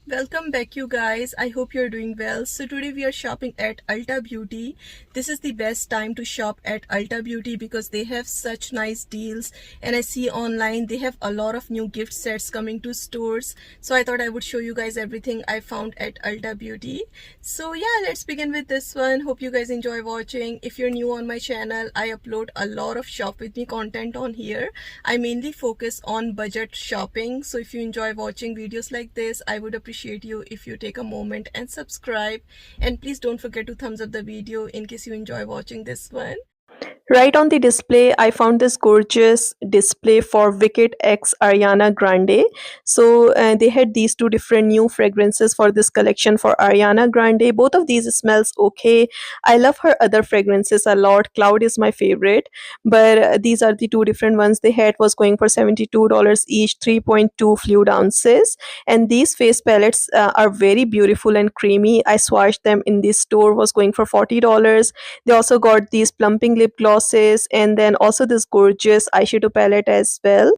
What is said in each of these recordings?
Welcome back you guys. I hope you're doing well. So today we are shopping at Ulta Beauty. This is the best time to shop at Ulta Beauty because they have such nice deals, and I see online they have a lot of new gift sets coming to stores. So I thought I would show you guys everything I found at Ulta Beauty. So yeah, let's begin with this one. Hope you guys enjoy watching. If you're new on my channel, I upload a lot of shop with me content on here. I mainly focus on budget shopping. So if you enjoy watching videos like this, I would appreciate you if you take a moment and subscribe, and please don't forget to thumbs up the video in case you enjoy watching this one. Right on the display, I found this gorgeous display for Wicked X Ariana Grande. So they had these two different new fragrances for this collection for Ariana Grande. Both of these smells okay. I love her other fragrances a lot. Cloud is my favorite, but these are the two different ones they had. Was going for $72 each, 3.2 fluid ounces. And these face palettes are very beautiful and creamy. I swatched them in this store. Was going for $40. They also got these plumping lip glosses, and then also this gorgeous eyeshadow palette as well,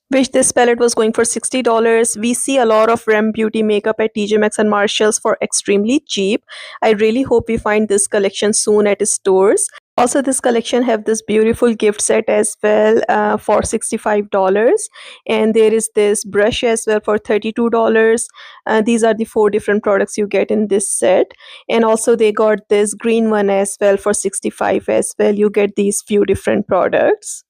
which this palette was going for $60. We see a lot of Rem Beauty makeup at TJ Maxx and Marshalls for extremely cheap. I really hope we find this collection soon at stores. Also, this collection have this beautiful gift set as well for $65, and there is this brush as well for $32. These are the four different products you get in this set, and also they got this green one as well for $65 as well. You get these few different products.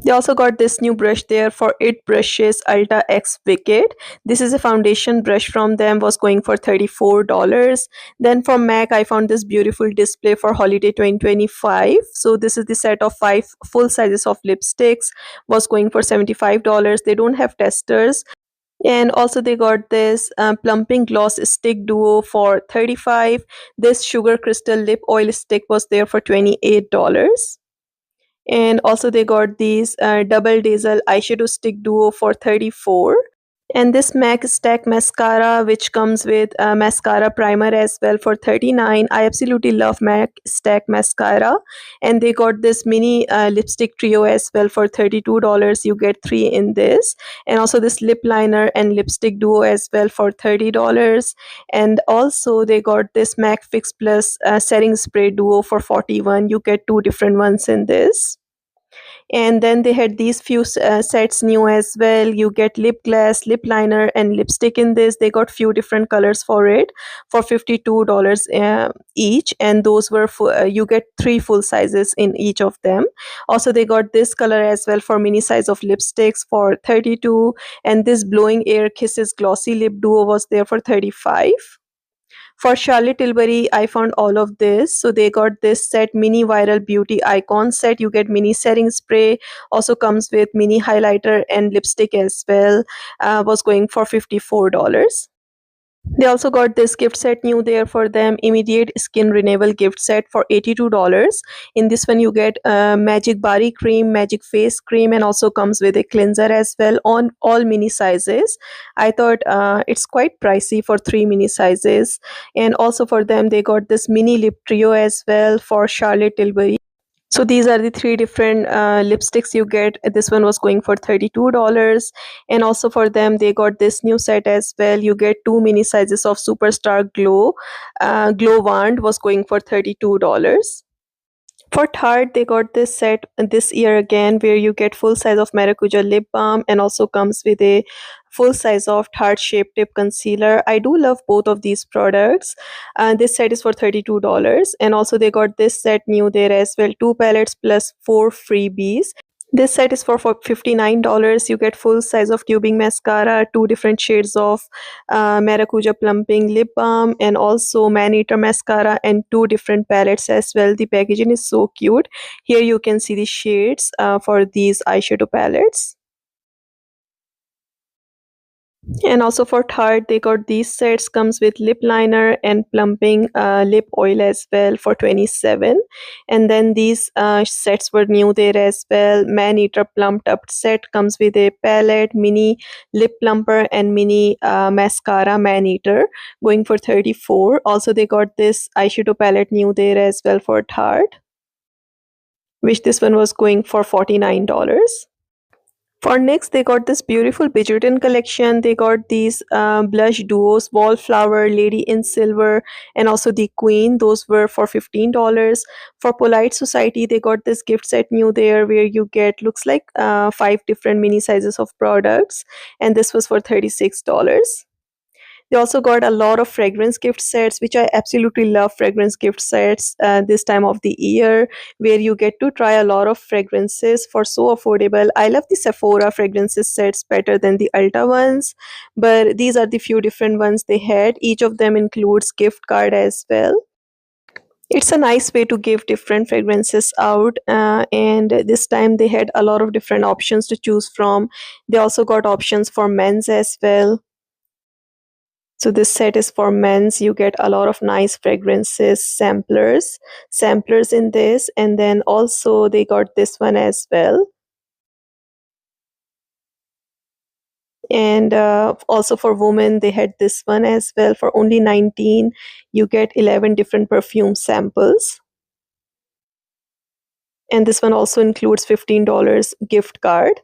They also got this new brush there for It Brushes Ulta X Wicked. This is a foundation brush from them, was going for $34. Then from MAC, I found this beautiful display for Holiday 2025. So this is the set of 5 full sizes of lipsticks, was going for $75. They don't have testers. And also they got this plumping gloss stick duo for $35. This sugar crystal lip oil stick was there for $28. And also they got these double dazzle eyeshadow stick duo for $34. And this MAC stack mascara, which comes with a mascara primer as well for $39. I absolutely love MAC stack mascara. And they got this mini lipstick trio as well for $32. You get 3 in this. And also this lip liner and lipstick duo as well for $30. And also they got this MAC Fix Plus setting spray duo for $41. You get 2 different ones in this. And then they had these few sets new as well. You get lip gloss, lip liner and lipstick in this. They got few different colors for it for $52 each, and those were you get 3 full sizes in each of them. Also they got this color as well for mini size of lipsticks for $32, and this blowing air kisses glossy lip duo was there for $35. For Charlotte Tilbury, I found all of this. So they got this set, mini viral beauty icon set. You get mini setting spray. Also comes with mini highlighter and lipstick as well. Was going for $54. They also got this gift set new there for them, immediate skin renewal gift set for $82. In this one you get magic body cream, magic face cream, and also comes with a cleanser as well on all mini sizes. I thought it's quite pricey for 3 mini sizes. And also for them they got this mini lip trio as well for Charlotte Tilbury. So these are the 3 different lipsticks you get. This one was going for $32. And also for them they got this new set as well. You get 2 mini sizes of Superstar Glow. Glow Wand was going for $32. For Tarte, they got this set this year again, where you get full size of Maracuja lip balm, and also comes with a full size of Tarte Shape Tip concealer. I do love both of these products. This set is for $32, and also they got this set new there as well, 2 palettes plus 4 freebies. This set is for $59. You get full size of tubing mascara, 2 different shades of Maracuja plumping lip balm, and also man-eater mascara, and 2 different palettes as well. The packaging is so cute. Here you can see the shades for these eyeshadow palettes. And also for Tarte, they got these sets, comes with lip liner and plumping lip oil as well for $27. And then these sets were new there as well. Man Eater Plumped Up set comes with a palette, mini lip plumper and mini mascara Man Eater, going for $34. Also they got this eyeshadow palette new there as well for Tarte, which this one was going for $49. For NYX, they got this beautiful Bridgerton collection. They got these blush duos, Wallflower, Lady in Silver, and also the Queen. Those were for $15. For Polite Society, they got this gift set new there where you get, looks like 5 different mini sizes of products. And this was for $36. They also got a lot of fragrance gift sets, which I absolutely love fragrance gift sets this time of the year, where you get to try a lot of fragrances for so affordable. I love the Sephora fragrances sets better than the Ulta ones, but these are the few different ones they had. Each of them includes gift card as well. It's a nice way to give different fragrances out, and this time they had a lot of different options to choose from. They also got options for men's as well. So this set is for men's. You get a lot of nice fragrances, samplers in this, and then also they got this one as well. And also for women, they had this one as well for only 19. You get 11 different perfume samples. And this one also includes $15 gift card.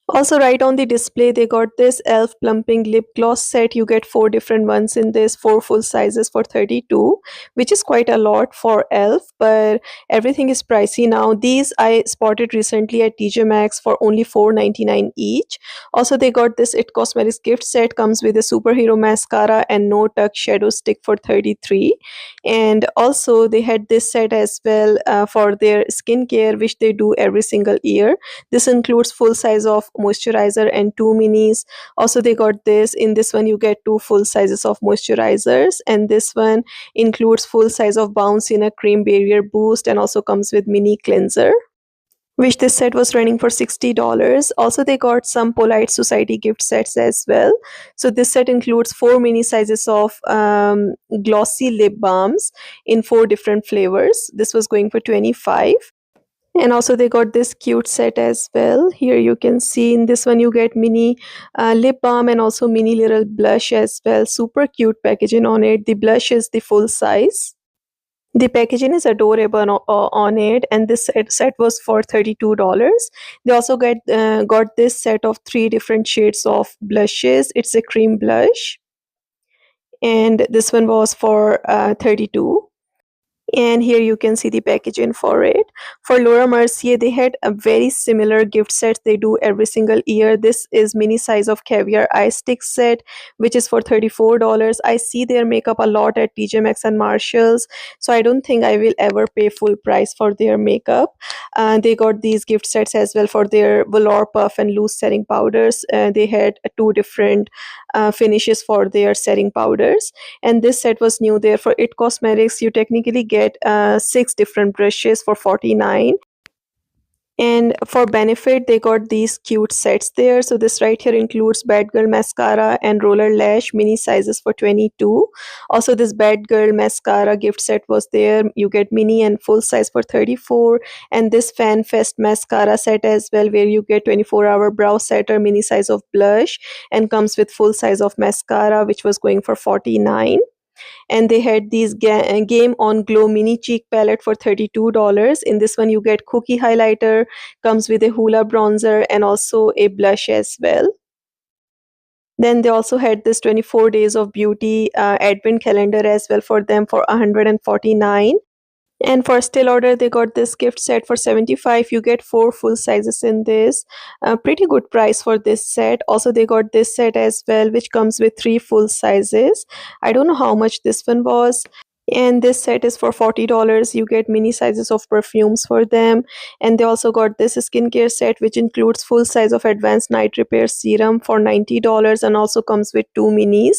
Also, right on the display, they got this E.L.F. plumping lip gloss set. You get 4 different ones in this, 4 full sizes for 32, which is quite a lot for E.L.F. But everything is pricey now. These I spotted recently at TJ Maxx for only $4.99 each. Also, they got this It Cosmetics gift set, comes with a superhero mascara and no tuck shadow stick for 33. And also, they had this set as well for their skincare, which they do every single year. This includes full size of moisturizer and 2 minis. Also, they got this. In this one, you get 2 full sizes of moisturizers, and this one includes full size of Bounce in a cream barrier boost, and also comes with mini cleanser, which this set was running for $60. Also, they got some Polite Society gift sets as well. So this set includes 4 mini sizes of glossy lip balms in 4 different flavors. This was going for 25. And also they got this cute set as well. Here you can see in this one you get mini lip balm and also mini little blush as well. Super cute packaging on it. The blush is the full size. The packaging is adorable on it, and this set was for $32. They also got this set of 3 different shades of blushes. It's a cream blush, and this one was for 32. And here you can see the packaging for it. For Laura Mercier, they had a very similar gift set they do every single year. This is mini size of caviar eye stick set, which is for $34. I see their makeup a lot at TJ Maxx and Marshalls, so I don't think I will ever pay full price for their makeup. They got these gift sets as well for their velour puff and loose setting powders. They had 2 different finishes for their setting powders, and this set was new there. For It Cosmetics, you technically get 6 different brushes for 49. And for Benefit, they got these cute sets there. So this right here includes Bad Girl mascara and roller lash mini sizes for 22. Also, this Bad Girl mascara gift set was there. You get mini and full size for 34. And this Fan Fest mascara set as well, where you get 24-hour brow setter mini size of blush and comes with full size of mascara, which was going for 49. And they had these Game on Glow mini cheek palette for $32. In this one you get cookie highlighter, comes with a hula bronzer and also a blush as well. Then they also had this 24 days of beauty advent calendar as well for them for 149. And for Estee Lauder, they got this gift set for 75. You get 4 full sizes in this. Pretty good price for this set. Also, they got this set as well, which comes with 3 full sizes. I don't know how much this one was. And this set is for $40. You get mini sizes of perfumes for them. And they also got this skincare set, which includes full size of advanced night repair serum for $90 and also comes with 2 minis.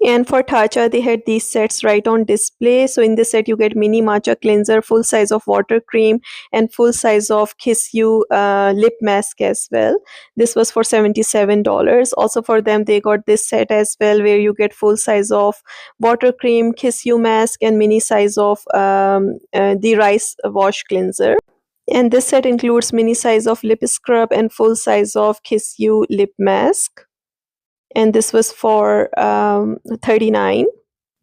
And for Tatcha, they had these sets right on display. So in this set, you get mini matcha cleanser, full size of water cream, and full size of Kiss You lip mask as well. This was for $77. Also for them, they got this set as well, where you get full size of water cream, Kiss You mask, and mini size of the rice wash cleanser. And this set includes mini size of lip scrub and full size of Kiss You lip mask. And this was for 39.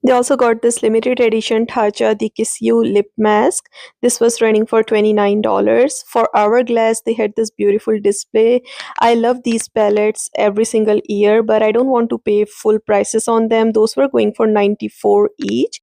They also got this limited edition Tatcha the Kiss You lip mask. This was running for $29. For Hourglass, they had this beautiful display. I love these palettes every single year, but I don't want to pay full prices on them. Those were going for 94 each.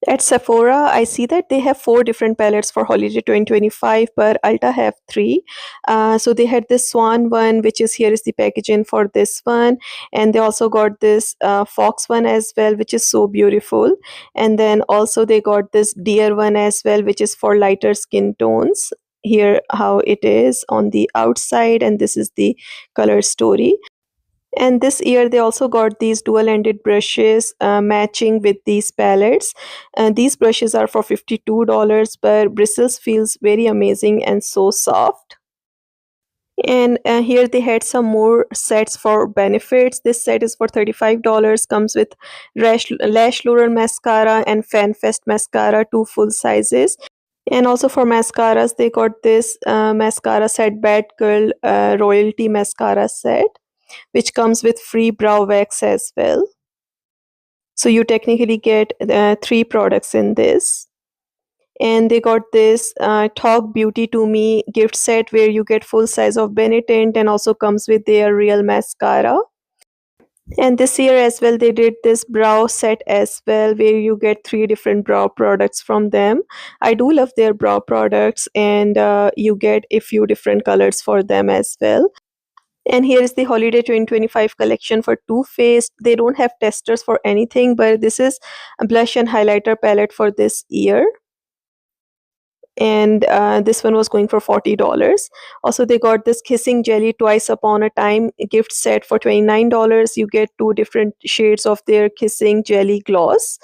At Sephora, I see that they have four different palettes for holiday 2025, but Ulta have three. So they had this swan one, which is here is the packaging for this one, and they also got this fox one as well, which is so beautiful. And then also they got this deer one as well, which is for lighter skin tones. Here, how it is on the outside, and this is the color story. And this year they also got these dual-ended brushes matching with these palettes. These brushes are for $52, but bristles feels very amazing and so soft. And here they had some more sets for benefits. This set is for $35, comes with lash lure mascara and fan fest mascara, two full sizes. And also for mascaras, they got this mascara set, Bad Girl Royalty Mascara set, which comes with free brow wax as well. So you technically get three products in this. And they got this Talk Beauty to Me gift set where you get full size of Benetint and also comes with their real mascara. And this year as well, they did this brow set as well where you get three different brow products from them. I do love their brow products, and you get a few different colors for them as well. And here is the holiday 2025 collection for Too Faced. They don't have testers for anything, but this is a blush and highlighter palette for this year. And this one was going for $40. Also, they got this Kissing Jelly Twice Upon a Time gift set for $29. You get two different shades of their Kissing Jelly gloss.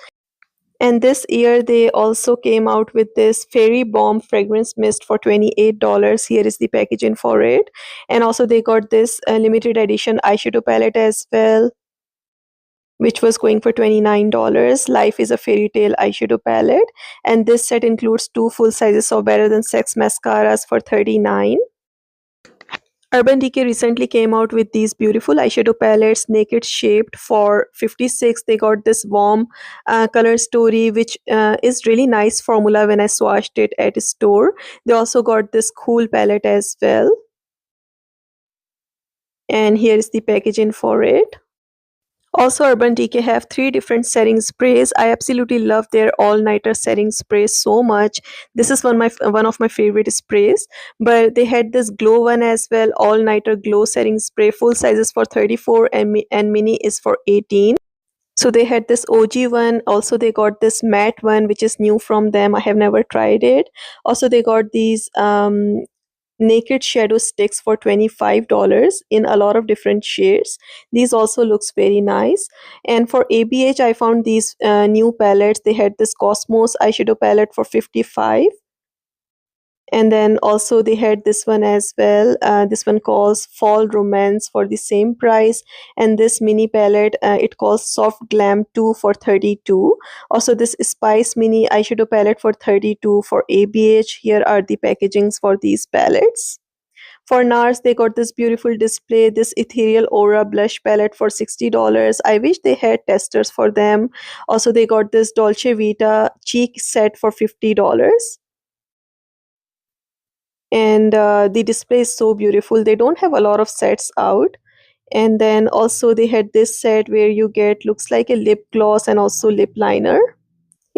And this year, they also came out with this Fairy Bomb fragrance mist for $28. Here is the packaging for it. And also, they got this limited edition eyeshadow palette as well, which was going for $29. Life is a Fairy Tale eyeshadow palette. And this set includes two full sizes of Better Than Sex mascaras for $39. Urban Decay recently came out with these beautiful eyeshadow palettes, naked shaped for $56. They got this warm color story, which is really nice formula when I swatched it at a store. They also got this cool palette as well. And here is the packaging for it. Also, Urban Decay have three different setting sprays. I absolutely love their all-nighter setting spray so much. This is one of my favorite sprays. But they had this glow one as well, all-nighter glow setting spray. Full sizes for 34 and mini is for 18. So they had this OG one. Also, they got this matte one, which is new from them. I have never tried it. Also, they got these naked shadow sticks for $25 in a lot of different shades. These also looks very nice. And for ABH, I found these new palettes. They had this Cosmos eyeshadow palette for $55. And then also they had this one as well. This one calls Fall Romance for the same price. And this mini palette, it calls Soft Glam 2 for $32. Also this Spice mini eyeshadow palette for $32 for ABH. Here are the packagings for these palettes. For Nars, they got this beautiful display, this Ethereal Aura blush palette for $60. I wish they had testers for them. Also, they got this Dolce Vita cheek set for $50. And the display is so beautiful. They don't have a lot of sets out. And then also they had this set where you get looks like a lip gloss and also lip liner.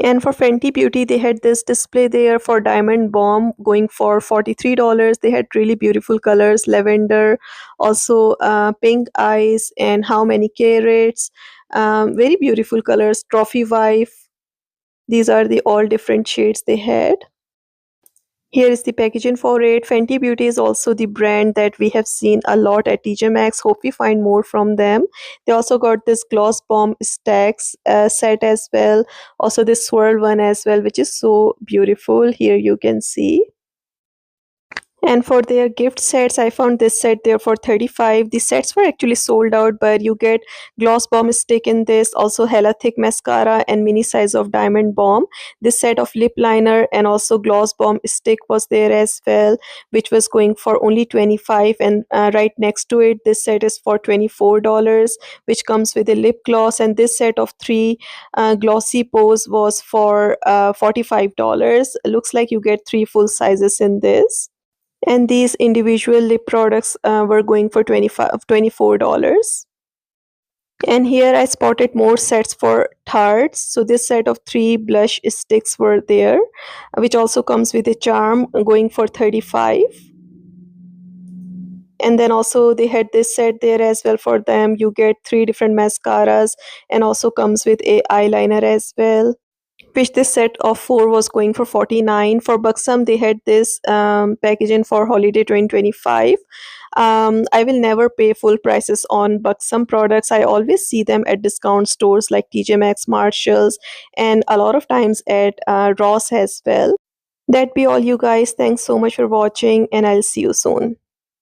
And for Fenty Beauty, they had this display there for Diamond Bomb going for $43. They had really beautiful colors, lavender, also pink eyes, and How Many Carats. Very beautiful colors, Trophy Wife. These are the all different shades they had. Here is the packaging for it. Fenty Beauty is also the brand that we have seen a lot at TJ Maxx. Hope we find more from them. They also got this Gloss Bomb Stacks set as well. Also this swirl one as well, which is so beautiful. Here you can see. And for their gift sets, I found this set there for 35. The sets were actually sold out, but you get gloss bomb stick in this, also hella thick mascara and mini size of diamond bomb. This set of lip liner and also gloss bomb stick was there as well, which was going for only 25. And right next to it, this set is for $24, which comes with a lip gloss. And this set of three glossy pose was for $45. Looks like you get three full sizes in this, and these individual lip products were going for $24. And here I spotted more sets for Tarte. So this set of three blush sticks were there, which also comes with a charm, going for 35. And then also they had this set there as well for them. You get three different mascaras and also comes with a eyeliner as well, which this set of four was going for 49. For Buxom, they had this packaging for holiday 2025. I will never pay full prices on Buxom products. I always see them at discount stores like TJ Maxx, Marshalls, and a lot of times at Ross as well. That be all, you guys. Thanks so much for watching, and I'll see you soon.